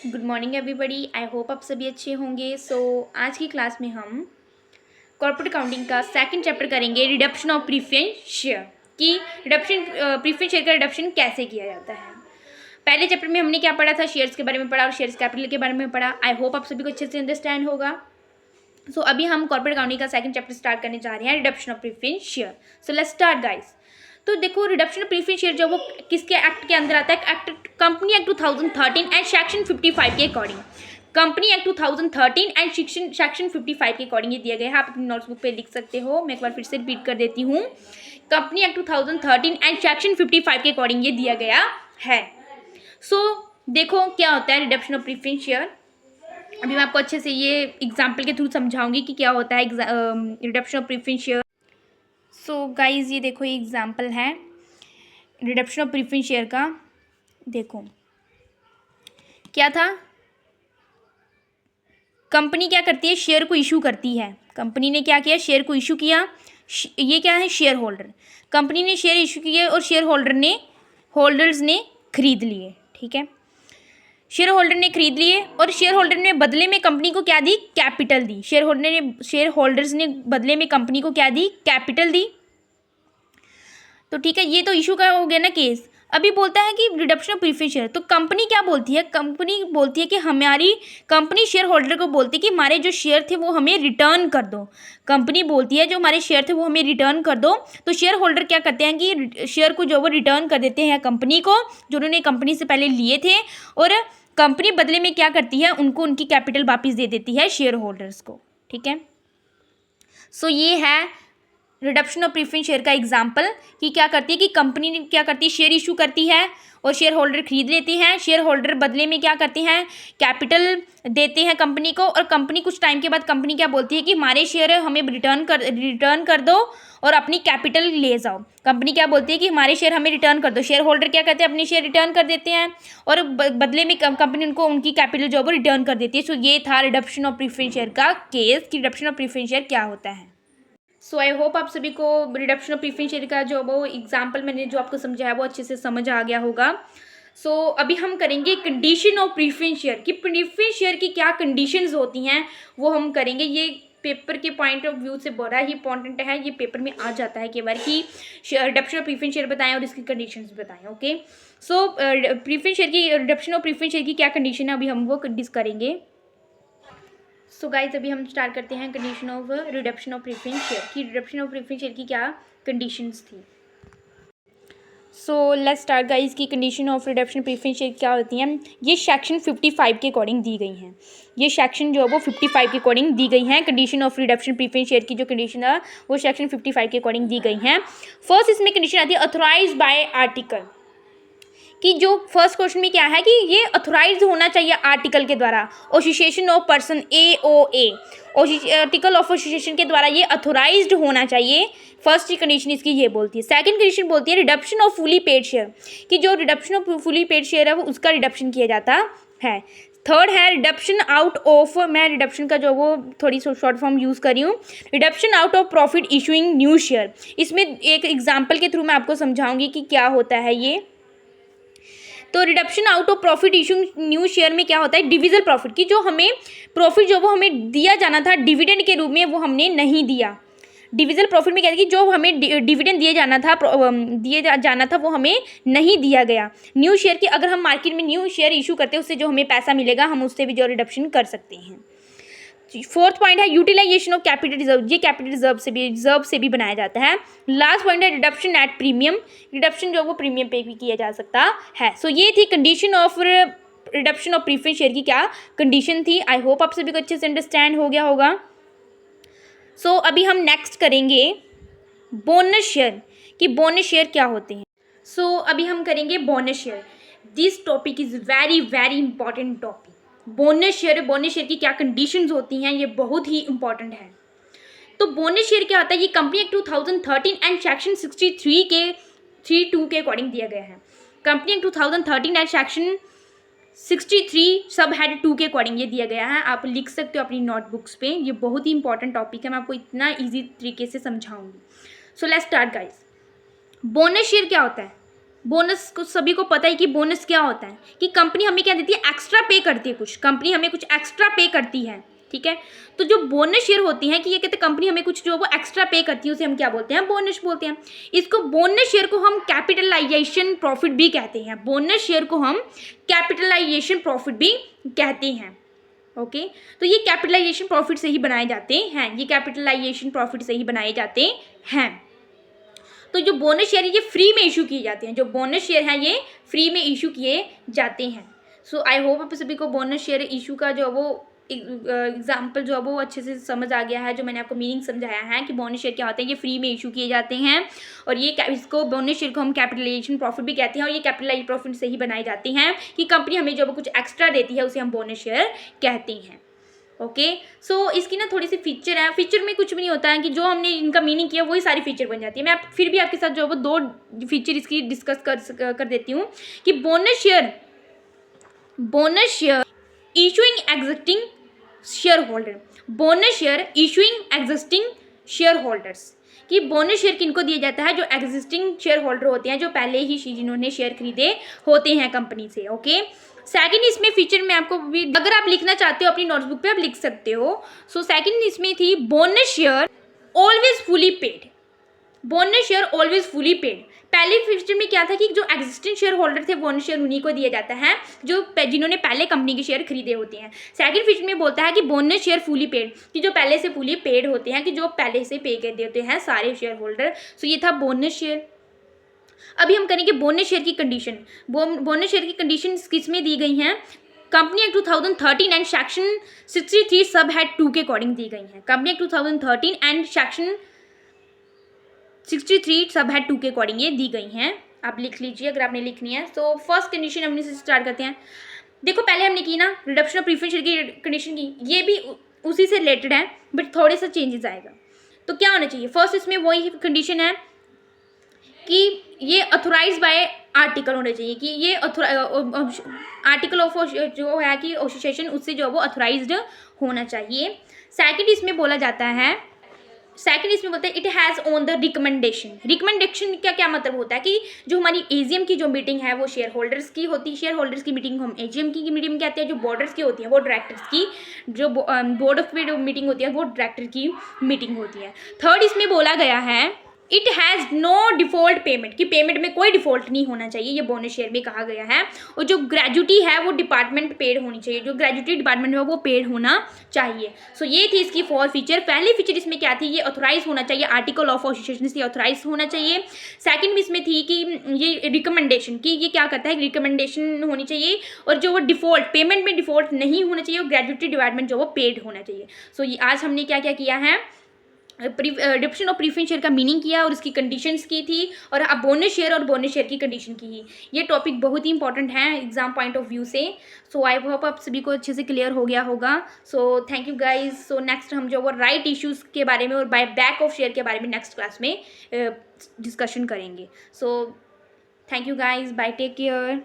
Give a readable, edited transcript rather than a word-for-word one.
Good morning everybody. I hope आप सभी अच्छे होंगे। आज की क्लास में हम कॉर्पोरेट अकाउंटिंग का सेकंड चैप्टर करेंगे, रिडक्शन ऑफ प्रीफरेंस शेयर कि रिडक्शन प्रीफरेंस शेयर का रिडक्शन कैसे किया जाता है। पहले चैप्टर में हमने क्या पढ़ा था, शेयर्स के बारे में पढ़ा और शेयर्स कैपिटल के बारे में पढ़ा। आई होप आप सभी को अच्छे से अंडरस्टैंड होगा। अभी हम कॉर्पोरेट अकाउंटिंग का सेकंड चैप्टर स्टार्ट करने जा रहे हैं, reduction of preference share. Let's start guys. तो देखो, रिडक्शन ऑफ प्रीफरेंस शेयर जो वो किसके एक्ट के अंदर आता है, act company act 2013 and section 55 के according. Company act 2013 and section 55 के अकॉर्डिंग ये दिया गया है। आप अपनी नोट्सबुक पे लिख सकते हो। मैं एक बार फिर से रिपीट कर देती हूँ। कंपनी एक्ट 2013 एंड सेक्शन 55 के अकॉर्डिंग ये दिया गया है। देखो क्या होता है रिडक्शन ऑफ प्रीफरेंस शेयर। अभी मैं आपको अच्छे से ये एग्जाम्पल के थ्रू समझाऊंगी कि क्या होता है reduction of preference share. Guys, ये देखो, ये एग्जाम्पल है रिडक्शन ऑफ प्रीफरेंस शेयर का। देखो क्या था, कंपनी क्या करती है, शेयर को इशू करती है। कंपनी ने क्या किया, शेयर को इशू किया। ये क्या है, शेयर होल्डर। कंपनी ने शेयर इशू किए और शेयर होल्डर्स ने खरीद लिए। ठीक है, शेयर होल्डर ने खरीद लिए और शेयर होल्डर ने बदले में कंपनी को क्या दी, कैपिटल दी। शेयर होल्डर्स ने बदले में कंपनी को क्या दी, कैपिटल दी। तो ठीक है, ये तो इशू का हो गया ना केस। अभी बोलता है कि रिडक्शन ऑफ प्रीफरेंस शेयर। तो कंपनी क्या बोलती है, कंपनी बोलती है कि कंपनी शेयर होल्डर को बोलती है कि हमारे जो शेयर थे वो हमें रिटर्न कर दो। कंपनी बोलती है जो हमारे शेयर थे वो हमें रिटर्न कर दो। तो शेयर होल्डर क्या करते हैं कि शेयर को जो वो रिटर्न कर देते हैं कंपनी को, जो उन्होंने कंपनी से पहले लिए थे। और कंपनी बदले में क्या करती है, उनको उनकी कैपिटल वापस दे देती है शेयर होल्डर्स को। ठीक है, ये है रिडक्शन ऑफ प्रीफरेंस शेयर का एग्जाम्पल कि क्या करती है कि कंपनी क्या करती है, शेयर इशू करती है और शेयर होल्डर खरीद लेते हैं। शेयर होल्डर बदले में क्या करते हैं, कैपिटल देते हैं कंपनी को। और कंपनी कुछ टाइम के बाद कंपनी क्या बोलती है कि हमारे शेयर हमें रिटर्न कर दो और अपनी कैपिटल ले जाओ। कंपनी क्या बोलती है कि हमारे शेयर हमें रिटर्न कर दो। शेयर होल्डर क्या करते हैं, अपने शेयर रिटर्न कर देते हैं और बदले में कंपनी उनको उनकी कैपिटल जो है वो रिटर्न कर देती है। ये था रिडक्शन ऑफ प्रीफरेंस शेयर का केस कि रिडक्शन ऑफ प्रीफरेंस शेयर क्या होता है। आई होप आप सभी को रिडक्शन ऑफ प्रीफरेंस शेयर का जो वो एग्जाम्पल मैंने जो आपको समझाया वो अच्छे से समझ आ गया होगा। अभी हम करेंगे कंडीशन ऑफ प्रीफरेंस शेयर कि प्रीफरेंस शेयर की क्या कंडीशंस होती हैं, वो हम करेंगे। ये पेपर के पॉइंट ऑफ व्यू से बड़ा ही इंपॉर्टेंट है। ये पेपर में आ जाता है कई बार कि रिडक्शन ऑफ प्रीफरेंस शेयर बताएं और इसकी कंडीशंस बताएं। ओके, प्रीफरेंस शेयर की, रिडक्शन ऑफ प्रीफरेंस शेयर की क्या कंडीशन है, अभी हम वो डिस्कस करेंगे। गाइस, अभी हम स्टार्ट करते हैं condition of reduction of preference share की। रिडक्शन ऑफ प्रीफरेंस शेयर की क्या कंडीशंस थी। लेट्स स्टार्ट गाइस की condition of reduction preference share क्या होती हैं। ये सेक्शन 55 के अकॉर्डिंग दी गई हैं। ये सेक्शन जो है वो 55 के अकॉर्डिंग दी गई हैं। Condition of reduction preference share की जो कंडीशन है वो सेक्शन 55 के अकॉर्डिंग दी गई हैं। फर्स्ट इसमें कंडीशन आती है अथोराइज बाय आर्टिकल कि जो फर्स्ट क्वेश्चन में क्या है कि ये अथोराइज होना चाहिए आर्टिकल के द्वारा। Association of person AOA, article of association के द्वारा ये अथोराइज्ड होना चाहिए। फर्स्ट की कंडीशन इसकी ये बोलती है। सेकंड कंडीशन बोलती है reduction of fully paid share कि जो reduction of fully paid share है वो उसका रिडक्शन किया जाता है। थर्ड है रिडक्शन आउट ऑफ, मैं रिडक्शन का जो वो थोड़ी शॉर्ट फॉर्म यूज़ कर रही हूँ, reduction out of profit issuing new share. इसमें एक एग्जाम्पल के थ्रू मैं आपको समझाऊंगी कि क्या होता है ये। तो reduction out of profit issue new share में क्या होता है, डिविजल प्रॉफिट की जो हमें प्रॉफिट जो वो हमें दिया जाना था डिविडेंड के रूप में वो हमने नहीं दिया। डिविजल प्रॉफिट में क्या है कि जो हमें डिविडेंड दिया जाना था वो हमें नहीं दिया गया। न्यू शेयर की अगर हम मार्केट में न्यू शेयर इशू करते हैं उससे जो हमें पैसा मिलेगा हम उससे भी जो रिडक्शन कर सकते हैं। फोर्थ पॉइंट है यूटिलाइजेशन ऑफ कैपिटल रिजर्व। ये कैपिटल रिजर्व से भी बनाया जाता है। लास्ट पॉइंट है रिडक्शन एट प्रीमियम। रिडक्शन जो वो प्रीमियम पे भी किया जा सकता है। ये थी condition of reduction of preference share की क्या कंडीशन थी। आई होप आप सभी को अच्छे से अंडरस्टैंड हो गया होगा। अभी हम नेक्स्ट करेंगे बोनस शेयर कि बोनस शेयर क्या होते हैं। अभी हम करेंगे bonus share. This topic is very very important topic. Bonus share की क्या कंडीशंस होती हैं, ये बहुत ही इंपॉर्टेंट है। तो बोनस शेयर क्या होता है, ये कंपनी एक्ट 2013 एंड सेक्शन 62 के अकॉर्डिंग दिया गया है। कंपनी एक्ट 2013 एंड सेक्शन 63 सब हेड 2 के अकॉर्डिंग ये दिया गया है। आप लिख सकते हो अपनी नोटबुक्स पे। ये बहुत ही इंपॉर्टेंट टॉपिक है, मैं आपको इतना ईजी तरीके से समझाऊंगी। Let's start guys. Bonus share क्या होता है, बोनस को सभी को पता है कि बोनस क्या होता है, कि कंपनी हमें क्या देती है, एक्स्ट्रा पे करती है, कुछ कंपनी हमें कुछ एक्स्ट्रा पे करती है, ठीक है। तो जो बोनस शेयर होती हैं कि ये कहते हैं कंपनी हमें कुछ जो वो एक्स्ट्रा पे करती है उसे हम क्या बोलते हैं, बोनस बोलते हैं। इसको बोनस शेयर को हम कैपिटलाइजेशन प्रॉफिट भी कहते हैं, बोनस शेयर को हम कैपिटलाइजेशन प्रॉफिट भी कहते हैं। ओके, तो ये कैपिटलाइजेशन प्रॉफिट से ही बनाए जाते हैं, ये कैपिटलाइजेशन प्रॉफिट से ही बनाए जाते हैं। तो जो बोनस शेयर है ये फ्री में इशू किए जाते हैं, जो बोनस शेयर है ये फ्री में इशू किए जाते हैं। सो आई होप आप सभी को बोनस शेयर इशू का जो वो एग्जाम्पल जो है वो अच्छे से समझ आ गया है, जो मैंने आपको मीनिंग समझाया है कि बोनस शेयर क्या होते हैं, ये फ्री में इशू किए जाते हैं और ये इसको बोनस शेयर को हम कैपिटलाइजेशन प्रॉफिट भी कहते हैं और ये कैपिटलाइज प्रॉफिट से ही बनाए जाते हैं कि कंपनी हमें जो कुछ एक्स्ट्रा देती है उसे हम बोनस शेयर कहते हैं। ओके, सो इसकी ना थोड़ी सी फीचर है, फीचर में कुछ भी नहीं होता है कि जो हमने इनका मीनिंग किया वही सारी फीचर बन जाती है। मैं फिर भी आपके साथ जो है वो दो फीचर इसकी डिस्कस कर देती हूँ कि bonus share issuing existing share holder, bonus share issuing existing share holders, कि बोनस शेयर किनको दिया जाता है, जो एग्जिस्टिंग शेयर होल्डर होते हैं, जो पहले ही जिन्होंने शेयर खरीदे होते हैं कंपनी से। ओके, सेकंड इसमें फीचर में आपको भी अगर आप लिखना चाहते हो अपनी नोटबुक पे आप लिख सकते हो। सो सेकंड इसमें थी bonus share always fully paid, bonus share always fully paid. पहले फीचर में क्या था कि जो एग्जिस्टिंग शेयर होल्डर थे बोनस शेयर उन्हीं को दिया जाता है जो जिन्होंने पहले कंपनी के शेयर खरीदे होते हैं। सेकंड फीचर में बोलता है कि बोनस शेयर फुली पेड, कि जो पहले से फुली पेड होते हैं, कि जो पहले से पे कर देते हैं सारे शेयर होल्डर। सो ये था बोनस शेयर। अभी हम करेंगे बोनस शेयर की कंडीशन। बोनस शेयर की कंडीशन किस में दी गई हैं, कंपनी एक्ट 2013 एंड सेक्शन 63 सब हेड 2 के अकॉर्डिंग दी गई हैं। कंपनी एक्ट 2013 एंड सेक्शन 63 सब हेड 2 के अकॉर्डिंग ये दी गई हैं, आप लिख लीजिए अगर आपने लिखनी है। तो फर्स्ट कंडीशन हमने से स्टार्ट करते हैं। देखो पहले हमने की ना रिडक्शन ऑफ प्रीफरेंस शेयर की कंडीशन की, ये भी उसी से रिलेटेड है बट थोड़े सा चेंजेस आएगा। तो क्या होना चाहिए, फर्स्ट इसमें वही कंडीशन है कि ये ऑथोराइज बाय आर्टिकल होना चाहिए, कि ये आर्टिकल ऑफ जो है कि एसोसिएशन उससे जो वो ऑथोराइज्ड होना चाहिए। सेकंड इसमें बोला जाता है, सेकंड इसमें बोलते हैं it has on the recommendation. Recommendation का क्या मतलब होता है कि जो हमारी एजीएम की जो मीटिंग है वो शेयर होल्डर्स की होती है, शेयर होल्डर्स की मीटिंग हम एजीएम की मीटिंग कहते हैं, जो बोर्डर्स की होती है वो डायरेक्टर्स की, जो बोर्ड ऑफ मीटिंग होती है वो डायरेक्टर की मीटिंग होती है। थर्ड इसमें बोला गया है it has no default payment, कि पेमेंट में कोई डिफ़ॉल्ट नहीं होना चाहिए, ये बोनस शेयर में कहा गया है। और जो ग्रेजुटी है वो डिपार्टमेंट पेड होनी चाहिए, जो ग्रेजुटी डिपार्टमेंट है वो पेड होना चाहिए। सो ये थी इसकी 4 फीचर। पहली फीचर इसमें क्या थी, ये ऑथोराइज होना चाहिए, आर्टिकल ऑफ एसोसिएशन से ऑथोराइज होना चाहिए। सेकंड इसमें थी कि ये रिकमेंडेशन, कि ये क्या करता है, रिकमेंडेशन होनी चाहिए और जो वो डिफ़ॉल्ट पेमेंट में डिफ़ॉल्ट नहीं होना चाहिए और ग्रेजुटी डिपार्टमेंट जो वो पेड होना चाहिए। सो ये आज हमने क्या क्या किया है, रिडक्शन ऑफ प्रीफरेंस शेयर का मीनिंग किया और उसकी कंडीशंस की थी, और अब बोनस शेयर और बोनस शेयर की कंडीशन की ही। ये टॉपिक बहुत ही इंपॉर्टेंट है एग्जाम पॉइंट ऑफ व्यू से। सो आई होप आप सभी को अच्छे से क्लियर हो गया होगा। सो thank you guys. So next हम जो वो राइट इश्यूज़ के बारे में और बाय बैक ऑफ शेयर के बारे में नेक्स्ट क्लास में डिस्कशन करेंगे। So thank you guys, bye, take care.